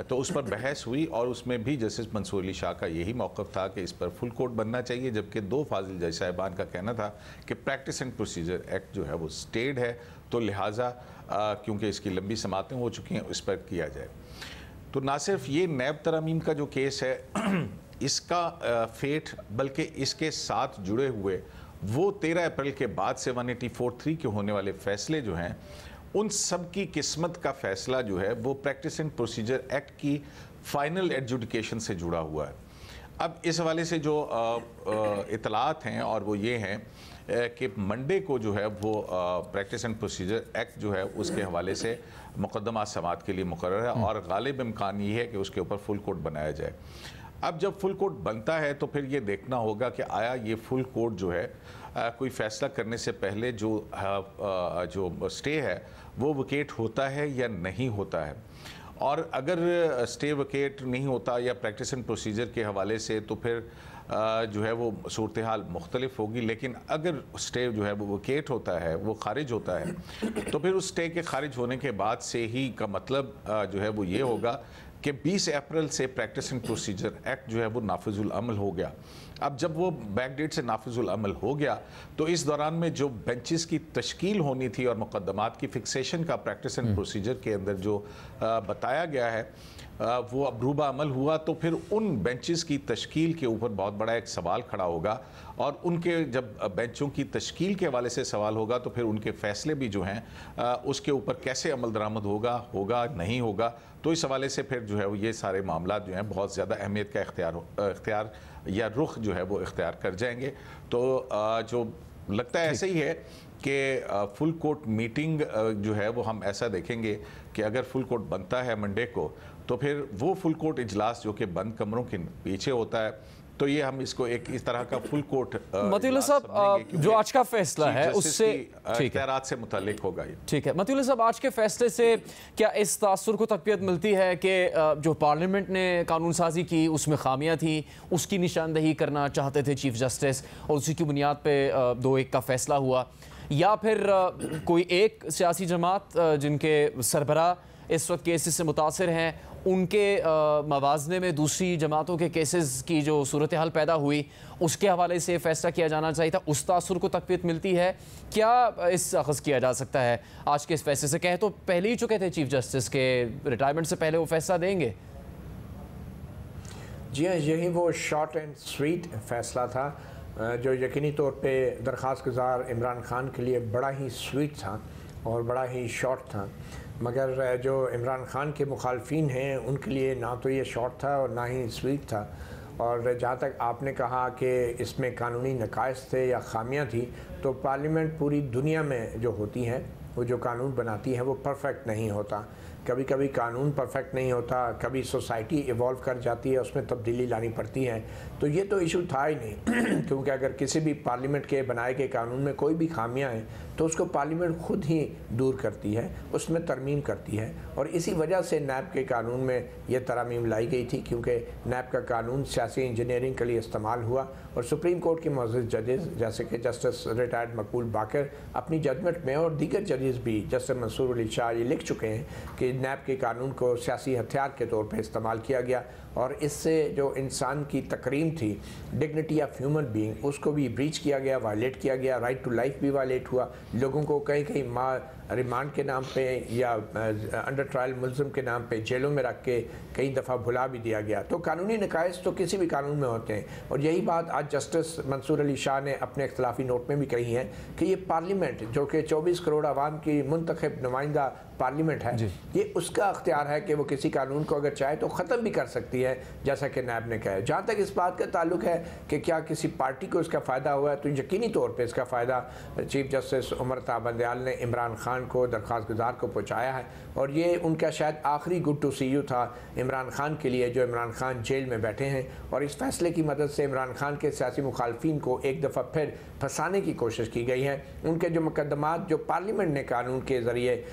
G: तो उस पर बहस हुई और उसमें भी जस्टिस मंसूर अली शाह का यही मौक़िफ़ था कि इस पर फुल कोर्ट बनना चाहिए, जबकि 2 फाजिल जज साहिबान का कहना था कि प्रैक्टिस एंड प्रोसीजर एक्ट जो है वो स्टेड है, तो लिहाजा क्योंकि इसकी लंबी समातें हो चुकी हैं उस पर किया जाए। तो ना सिर्फ ये नैब तरमीम का जो केस है इसका फेट, बल्कि इसके साथ जुड़े हुए वो 13 अप्रैल के बाद से 184(3) के होने वाले फैसले जो हैं उन सब की किस्मत का फैसला जो है वो प्रैक्टिस एंड प्रोसीजर एक्ट की फाइनल एडजुडिकेशन से जुड़ा हुआ है। अब इस हवाले से जो इतलात हैं और वो ये हैं कि मंडे को जो है वो प्रैक्टिस एंड प्रोसीजर एक्ट जो है उसके हवाले से मुकदमा समाअत के लिए मुकर्रर है और गालिब इम्कान ये है कि उसके ऊपर फुल कोर्ट बनाया जाए। अब जब फुल कोर्ट बनता है तो फिर ये देखना होगा कि आया ये फुल कोर्ट जो है कोई फैसला करने से पहले जो स्टे है वो वकेट होता है या नहीं होता है, और अगर स्टे वकेट नहीं होता या प्रैक्टिस एंड प्रोसीजर के हवाले से तो फिर जो है वो सूरत हाल मुख्तलिफ होगी। लेकिन अगर स्टे जो है वो वकेट होता है, वो खारिज होता है, तो फिर उस स्टे के खारिज होने के बाद से ही का मतलब जो है वो ये होगा कि 20 अप्रैल से प्रैक्टिस एंड प्रोसीजर एक्ट जो है वो नाफिजुल अमल हो गया। अब जब वो बैक डेट से नाफिजुल अमल हो गया तो इस दौरान में जो बेंचेस की तश्कील होनी थी और मुकदमात की फिक्सेशन का प्रैक्टिस एंड प्रोसीजर के अंदर जो बताया गया है वो अब रूबा अमल हुआ, तो फिर उन बेंचेस की तश्कील के ऊपर बहुत बड़ा एक सवाल खड़ा होगा और उनके जब बेंचों की तश्कील के हवाले से सवाल होगा तो फिर उनके फ़ैसले भी जो हैं उसके ऊपर कैसे अमल दरामद होगा नहीं होगा। तो इस हवाले से फिर जो है वो ये सारे मामला जो हैं बहुत ज़्यादा अहमियत का इख्तियार या रुख जो है वो इख्तियार कर जाएंगे। तो जो लगता है ऐसे ही है कि फुल कोर्ट मीटिंग जो है वो हम ऐसा देखेंगे कि अगर फुल कोर्ट बनता है मंडे को तो फिर वो फुल कोर्ट इजलास जो कि बंद कमरों के पीछे होता है, तो ये हम इसको एक इस तरह का फुल कोर्ट
A: मतीउल्लाह साहब जो आज का फैसला है उससे
G: इख्तियारात से मुताल्लिक होगा ये।
A: ठीक है मतीउल्लाह साहब, आज के फैसले से क्या इस तासुर को तक़वियत मिलती है कि जो पार्लियामेंट ने कानून साजी की उसमें खामियां थी, उसकी निशानदही करना चाहते थे चीफ जस्टिस और उसी की बुनियाद पर 2-1 का फैसला हुआ, या फिर कोई एक सियासी जमात जिनके सरबराह इस वक्त केसेस से मुतासर हैं उनके मवाजने में दूसरी जमातों के केसेस की जो सूरत हाल पैदा हुई उसके हवाले से फैसला किया जाना चाहिए था, उस तासुर को तक़वियत मिलती है? क्या इस अख़ज़ किया जा सकता है आज के इस फैसले से? कह तो पहले ही चुके थे चीफ जस्टिस के रिटायरमेंट से पहले वो फैसला देंगे।
H: जी हाँ, यही वो शॉर्ट एंड स्वीट फैसला था जो यकीनी तौर पे दरख्वास्त गुज़ार इमरान खान के लिए बड़ा ही स्वीट था और बड़ा ही शॉर्ट था, मगर जो इमरान खान के मुखालफिन हैं उनके लिए ना तो ये शॉर्ट था और ना ही स्वीट था। और जहाँ तक आपने कहा कि इसमें कानूनी नकाइस थे या खामियां थी, तो पार्लियामेंट पूरी दुनिया में जो होती हैं वो जो कानून बनाती है वो परफेक्ट नहीं होता। कभी कभी कानून परफेक्ट नहीं होता, कभी सोसाइटी इवॉल्व कर जाती है, उसमें तब्दीली लानी पड़ती है। तो ये तो इशू था ही नहीं क्योंकि अगर किसी भी पार्लियामेंट के बनाए गए कानून में कोई भी खामियां हैं तो उसको पार्लियामेंट खुद ही दूर करती है, उसमें तरमीम करती है। और इसी वजह से नैब के कानून में यह तरमीम लाई गई थी क्योंकि नैब का कानून सियासी इंजीनियरिंग के लिए इस्तेमाल हुआ और सुप्रीम कोर्ट के मौजूद जजेस जैसे कि जस्टिस रिटायर्ड मकबूल बाकर अपनी जजमेंट में और दीगर जजेस भी जस्टिस मंसूर अली शाह ये लिख चुके हैं कि नैब के कानून को सियासी हथियार के तौर पर इस्तेमाल किया गया और इससे जो इंसान की तकरीम थी, डिग्निटी ऑफ ह्यूमन बीइंग, उसको भी ब्रीच किया गया, वायलेट किया गया, राइट टू लाइफ भी वायलेट हुआ। लोगों को कहीं कहीं रिमांड के नाम पे या अंडर ट्रायल मुल्ज़िम के नाम पे जेलों में रख के कई दफ़ा भुला भी दिया गया। तो कानूनी नकाइस तो किसी भी कानून में होते हैं और यही बात आज जस्टिस मंसूर अली शाह ने अपने इख्तलाफी नोट में भी कही है कि ये पार्लियामेंट जो कि 24 करोड़ आवाम की मुंतखब नुमाइंदा पार्लियामेंट है, ये उसका अख्तियार है कि वो किसी कानून को अगर चाहे तो ख़त्म भी कर सकती है, जैसा कि नैब ने कहा है। जहाँ तक इस बात का ताल्लुक है कि क्या किसी पार्टी को इसका फ़ायदा हुआ है, तो यकीनी तौर पर इसका फ़ायदा चीफ जस्टिस उमर अता बंदयाल ने इमरान खान को, दरख्वास्त गुजार को पहुँचाया है और ये उनका शायद आखिरी गुड टू सी यू था इमरान खान के लिए, जो इमरान खान जेल में बैठे हैं। और इस फैसले की मदद से इमरान खान के सियासी मुखालफिन को एक दफ़ा फिर फंसाने की कोशिश की गई है। उनके जो मुकदमात जो पार्लियामेंट ने कानून के ज़रिए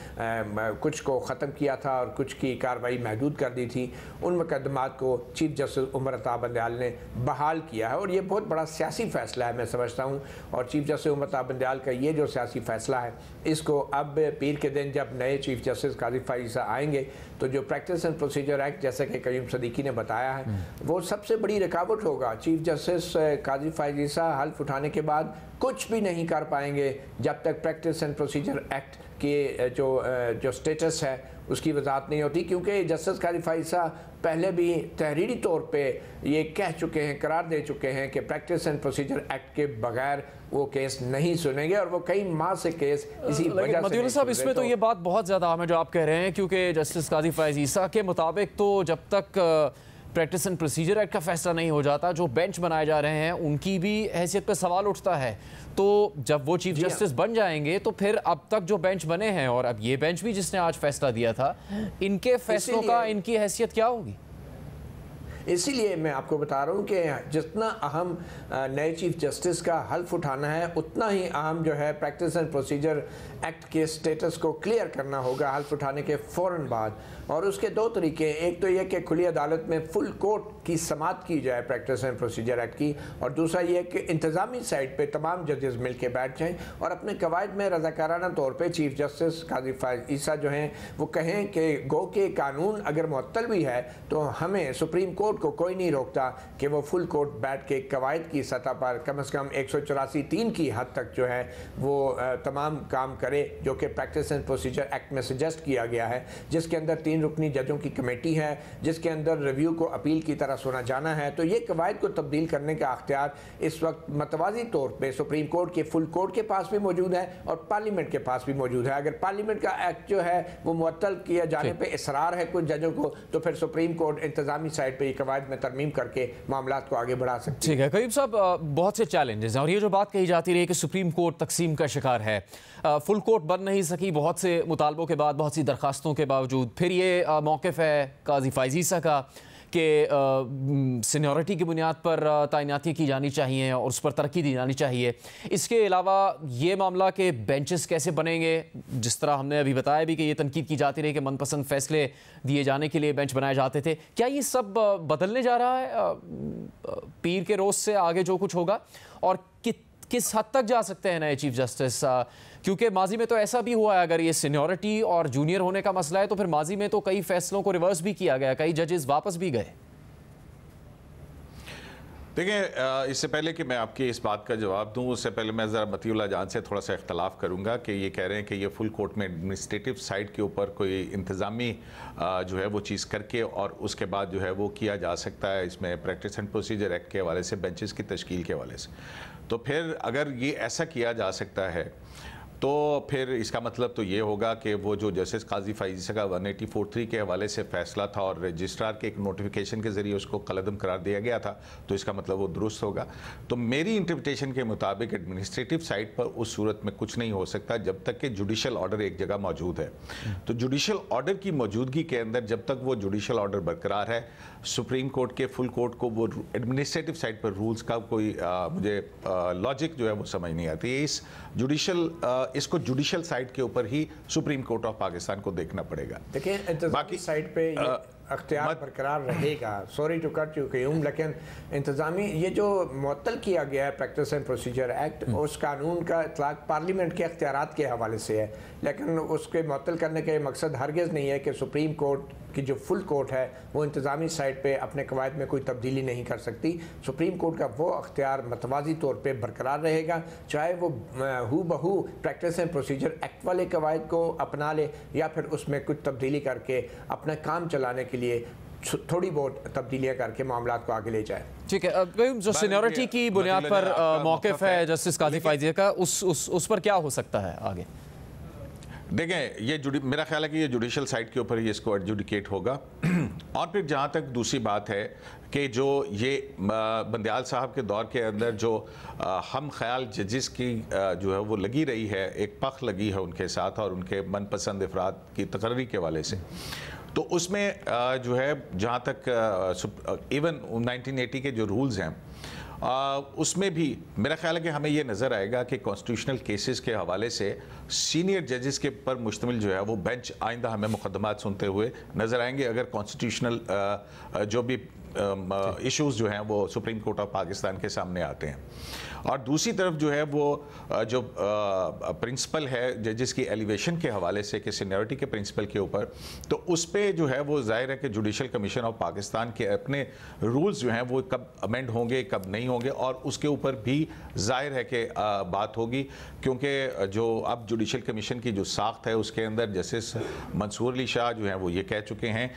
H: कुछ को ख़त्म किया था और कुछ की कार्रवाई महदूद कर दी थी, उन मुकदमात को चीफ जस्टिस उमर अता बंदयाल ने बहाल किया है और ये बहुत बड़ा सियासी फ़ैसला है मैं समझता हूँ। और चीफ जस्टिस उमर अता बंदयाल का ये जो सियासी फ़ैसला है, इसको अब पीर के दिन जब नए चीफ जस्टिस काजी फायज़ ईसा आएंगे तो जो प्रैक्टिस एंड प्रोसीजर एक्ट जैसे कि कयूम सदीकी ने बताया है वो सबसे बड़ी रुकावट होगा। चीफ जस्टिस काजी फायज़ ईसा हल्फ उठाने के बाद कुछ भी नहीं कर पाएंगे जब तक प्रैक्टिस एंड प्रोसीजर एक्ट के जो स्टेटस है उसकी वजाहत नहीं होती, क्योंकि जस्टिस काजी फायज़ ईसा पहले भी तहरीरी तौर पे ये कह चुके हैं, करार दे चुके हैं कि प्रैक्टिस एंड प्रोसीजर एक्ट के बगैर वो केस नहीं सुनेंगे और वो कई माह से केस इसी वजह से।
A: मतीउल्लाह साहब, इसमें तो ये बात बहुत ज़्यादा अहम है जो आप कह रहे हैं, क्योंकि जस्टिस काजी फायज़ ईसा के मुताबिक तो जब तक प्रैक्टिस एंड प्रोसीजर एक्ट का फैसला नहीं हो जाता, जो बेंच बनाए जा रहे हैं उनकी भी हैसियत पर सवाल उठता है। तो जब वो चीफ जस्टिस बन जाएंगे तो फिर अब तक जो बेंच बने हैं और अब ये बेंच भी जिसने आज फैसला दिया था, इनके फैसलों का इनकी हैसियत क्या होगी?
H: इसीलिए मैं आपको बता रहा हूँ कि जितना अहम नए चीफ जस्टिस का हल्फ उठाना है, उतना ही अहम जो है प्रैक्टिस एंड प्रोसीजर एक्ट के स्टेटस को क्लियर करना होगा हल्फ उठाने के फ़ौरन बाद। और उसके दो तरीके, एक तो यह कि खुली अदालत में फुल कोर्ट की समाअत की जाए प्रैक्टिस एंड प्रोसीजर एक्ट की, और दूसरा यह कि इंतज़ामी साइड पे तमाम जजेस मिल के बैठ जाएँ और अपने कवायद में रज़ाकाराना तौर पर चीफ जस्टिस काजी फायज़ ईसा जो हैं वो कहें कि गो के कानून अगर मुअत्तल भी है तो हमें सुप्रीम कोर्ट को कोई नहीं रोकता कि वो फुल कोर्ट बैठ के कवायद की सतह पर कम से कम 184(3) की हद तक जो है वो तमाम काम करे, जो कि प्रैक्टिस एंड प्रोसीजर एक्ट में सजेस्ट किया गया है, जिसके अंदर 3 रुकनी जजों की कमेटी है, जिसके अंदर रिव्यू को अपील की तरह दोबारा सुना जाना है, तो ये कवायद को तब्दील करने का अख्तियार इस वक्त मतवाजी तौर पर सुप्रीम कोर्ट के फुल कोर्ट के पास भी मौजूद है और पार्लियामेंट के पास भी मौजूद है। अगर पार्लियामेंट का एक्ट जो है वो मुअत्तल किया जाने पर इसरार है कुछ जजों को, तो फिर सुप्रीम कोर्ट इंतजामी साइड पर कवायद में तरमीम करके मामला को आगे बढ़ा सकती है।
A: ठीक है करीम साहब, बहुत से चैलेंजेस हैं और ये जो बात कही जाती रही कि सुप्रीम कोर्ट तकसीम का शिकार है, फुल कोर्ट बन नहीं सकी बहुत से मुतालबों के बाद, बहुत सी दरखास्तों के बावजूद, फिर ये मौक़िफ़ है काजी फाइज़ीसा का कि सीनियरिटी की बुनियाद पर तैनाती की जानी चाहिए और उस पर तरक्की दी जानी चाहिए। इसके अलावा ये मामला कि बेंचेस कैसे बनेंगे, जिस तरह हमने अभी बताया भी कि ये तनकीद की जाती रही कि मनपसंद फैसले दिए जाने के लिए बेंच बनाए जाते थे, क्या ये सब बदलने जा रहा है पीर के रोज़ से आगे जो कुछ होगा, और किस हद तक जा सकते हैं नए चीफ जस्टिस? क्योंकि माजी में तो ऐसा भी हुआ है, अगर ये सीनियरिटी और जूनियर होने का मसला है तो फिर माजी में तो कई फैसलों को रिवर्स भी किया गया, कई जजेस वापस भी गए।
G: देखिए, इससे पहले कि मैं आपकी इस बात का जवाब दूं, उससे पहले मैं ज़रा मतीउल्लाह जान से थोड़ा सा इख्तलाफ करूंगा कि ये कह रहे हैं कि ये फुल कोर्ट में एडमिनिस्ट्रेटिव साइड के ऊपर कोई इंतज़ामी जो है वो चीज़ करके और उसके बाद जो है वो किया जा सकता है इसमें प्रैक्टिस एंड प्रोसीजर एक्ट के हवाले से, बेंचेस की तश्कील के हवाले से। तो फिर अगर ये ऐसा किया जा सकता है तो फिर इसका मतलब तो ये होगा कि वो जो जस्टिस काजी फाइज़ीसा का 184(3) के हवाले से फ़ैसला था और रजिस्ट्रार के एक नोटिफिकेशन के ज़रिए उसको कलअदम करार दिया गया था, तो इसका मतलब वो दुरुस्त होगा। तो मेरी इंटरप्रिटेशन के मुताबिक एडमिनिस्ट्रेटिव साइड पर उस सूरत में कुछ नहीं हो सकता जब तक कि जुडिशल ऑर्डर एक जगह मौजूद है। तो जुडिशल ऑर्डर की मौजूदगी के अंदर जब तक वो जुडिशल ऑर्डर बरकरार है, सुप्रीम कोर्ट के फुल कोर्ट को वो एडमिनिस्ट्रेटिव साइड पर रूल्स का कोई मुझे लॉजिक जो है वो समझ नहीं आती है। इसको जुडिशल साइड के ऊपर ही सुप्रीम कोर्ट ऑफ पाकिस्तान को देखना पड़ेगा।
H: देखिए बाकी साइड पे अख्तियार बरकरार रहेगा, sorry to cut you Qayyum, लेकिन इंतजामी ये जो मुअत्तल किया गया है प्रैक्टिस एंड प्रोसीजर एक्ट, उस कानून का इतलाक पार्लियामेंट के अख्तियारात के हवाले से है, लेकिन उसके मुअत्तल करने का मकसद हरगिज़ नहीं है कि सुप्रीम कोर्ट की जो फुल कोर्ट है वो इंतजामी साइड पे अपने कवायद में कोई तब्दीली नहीं कर सकती। सुप्रीम कोर्ट का वो अख्तियार मतवाजी तौर पे बरकरार रहेगा, चाहे वो हू बहू प्रैक्टिस एंड प्रोसीजर एक्ट वाले कवायद को अपना ले या फिर उसमें कुछ तब्दीली करके अपना काम चलाने के लिए थोड़ी बहुत तब्दीलियां करके मामला को आगे ले जाए।
A: ठीक है, जो सीनियरिटी की बुनियाद पर मौक़िफ़ है जस्टिस काजी फाइज़ीसा का, उस पर क्या हो सकता है आगे?
G: देखें, ये मेरा ख्याल है कि ये जुडिशल साइड के ऊपर ही इसको एडजुडिकेट होगा। और फिर जहाँ तक दूसरी बात है कि जो ये बंदियाल साहब के दौर के अंदर जो हम ख्याल जजिस की जो है वो लगी रही है, एक पख लगी है उनके साथ और उनके मनपसंद अफराद की तकर्री के वाले से, तो उसमें जो है जहाँ तक इवन 1980 के जो रूल्स हैं उसमें भी मेरा ख्याल है कि हमें ये नज़र आएगा कि कॉन्स्टिट्यूशनल केसेस के हवाले से सीनियर जजेस के पर मुश्तमिल जो है वो बेंच आइंदा हमें मुकदमात सुनते हुए नज़र आएंगे, अगर कॉन्स्टिट्यूशनल जो भी इश्यूज़ जो हैं वो सुप्रीम कोर्ट ऑफ पाकिस्तान के सामने आते हैं। और दूसरी तरफ जो है वो जो प्रिंसिपल है जजेस की एलिवेशन के हवाले से कि सीनियरिटी के प्रिंसिपल के ऊपर, तो उस पर जो है वो जाहिर है कि जुडिशल कमीशन ऑफ पाकिस्तान के अपने रूल्स जो हैं वो कब अमेंड होंगे कब नहीं होंगे, और उसके ऊपर भी जाहिर है कि बात होगी, क्योंकि जो अब जुडिशल कमीशन की जो साख्त है उसके अंदर जस्टिस मंसूर अली शाह जो हैं वो ये कह चुके हैं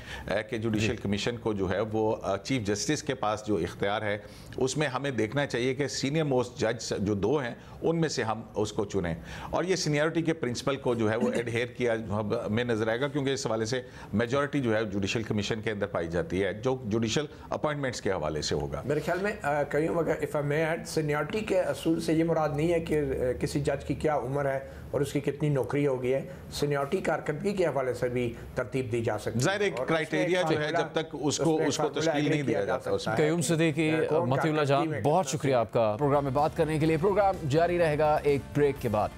G: कि जुडिशल कमीशन को जो है वो चीफ जस्टिस के पास जो इख्तियार है उसमें हमें देखना चाहिए कि सीनियर मोस्ट जज जो दो हैं उनमें से हम उसको चुनें, और ये सीनियरिटी के प्रिंसिपल को जो है वो एडहेयर किया हमें नजर आएगा, क्योंकि इस हवाले से मेजॉरिटी जो है जुडिशल कमीशन के अंदर पाई जाती है जो जुडिशल अपॉइंटमेंट्स के हवाले से होगा।
H: मेरे ख्याल में कहीं अगर if I may add, seniority के असूल से ये मुराद नहीं है कि किसी जज की क्या उम्र है और उसकी कितनी नौकरी होगी है, सीनियरिटी कारकर्दगी के हवाले से भी तरतीब दी जा सकती है।
G: जाहिर एक क्राइटेरिया जो है जब तक उसको तश्कील नहीं दिया जाता।
A: क़य्यूम सिद्दीकी, मतीउल्लाह जान, बहुत शुक्रिया आपका प्रोग्राम में बात करने के लिए। प्रोग्राम जारी रहेगा एक ब्रेक के बाद।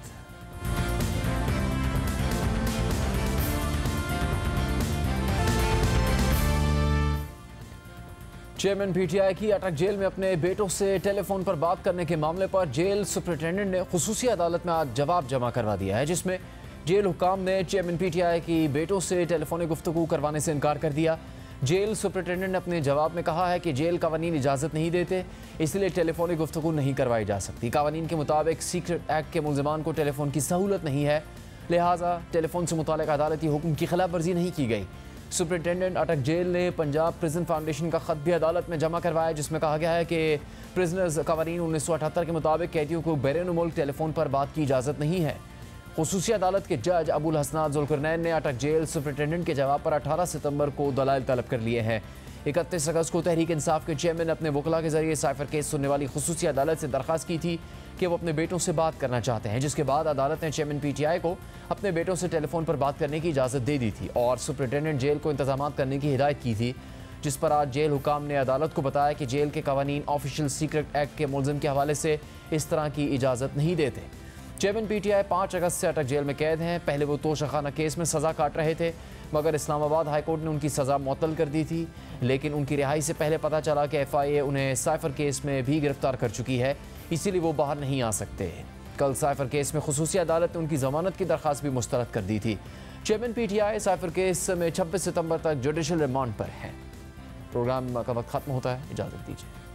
A: चेयरमैन पीटीआई की अटक जेल में अपने बेटों से टेलीफोन पर बात करने के मामले पर जेल सुपरिटेंडेंट ने खुसूसी अदालत में आज जवाब जमा करवा दिया है, जिसमें जेल हुक्काम ने चेयरमैन पीटीआई की बेटों से टेलीफोनिक गुफ्तगू करवाने से इनकार कर दिया। जेल सुपरिटेंडेंट ने अपने जवाब में कहा है कि जेल कानून इजाज़त नहीं देते, इसलिए टेलीफोनिक गुफ्तगू नहीं करवाई जा सकती। कानून के मुताबिक सीक्रेट एक्ट के मुलजमान को टेलीफोन की सहूलत नहीं है, लिहाजा टेलीफोन से मुताल्लिक़ अदालती हुक्म की खिलाफ वर्जी नहीं की गई। सुपरिटेंडेंट अटक जेल ने पंजाब प्रिजन फाउंडेशन का खत भी अदालत में जमा करवाया, जिसमें कहा गया है कि प्रिजनर्स कवानीन 1978 के मुताबिक कैदियों को बैरून मुल्क टेलीफोन पर बात की इजाज़त नहीं है। खुसूसी अदालत के जज अबुल हसनात जुल्करनैन ने अटक जेल सुपरिटेंडेंट के जवाब पर 18 सितंबर को दलाइल तलब कर लिए हैं। 31 अगस्त को तहरीक इंसाफ के चेयरमैन अपने वकला के जरिए साइफर केस सुनने वाली खुसूसी अदालत से दरख्वास्त की थी कि वो अपने बेटों से बात करना चाहते हैं, जिसके बाद अदालत ने चेयरमैन PTI को अपने बेटों से टेलीफोन पर बात करने की इजाज़त दे दी थी और सुपरिटेंडेंट जेल को इंतजाम करने की हिदायत की थी, जिस पर आज जेल हुकाम ने अदालत को बताया कि जेल के कवानीन ऑफिशियल सीक्रेट एक्ट के मुलजिम के हवाले से इस तरह की इजाज़त नहीं देते। चेयरमैन PTI 5 अगस्त से अटक जेल में कैद हैं। पहले वो तोशाखाना केस में सज़ा काट रहे थे, मगर इस्लामाबाद हाईकोर्ट ने उनकी सज़ा मुअत्तल कर दी थी, लेकिन उनकी रिहाई से पहले पता चला कि FIA उन्हें साइफर केस में भी गिरफ्तार कर चुकी है, इसीलिए वो बाहर नहीं आ सकते। कल साइफर केस में खुसूसी अदालत ने उनकी जमानत की दरख्वास्त भी मुस्तरद कर दी थी। चेयरमैन PTI साइफर केस में 26 सितंबर तक जुडिशल रिमांड पर है। प्रोग्राम का वक्त खत्म होता है, इजाज़त दीजिए।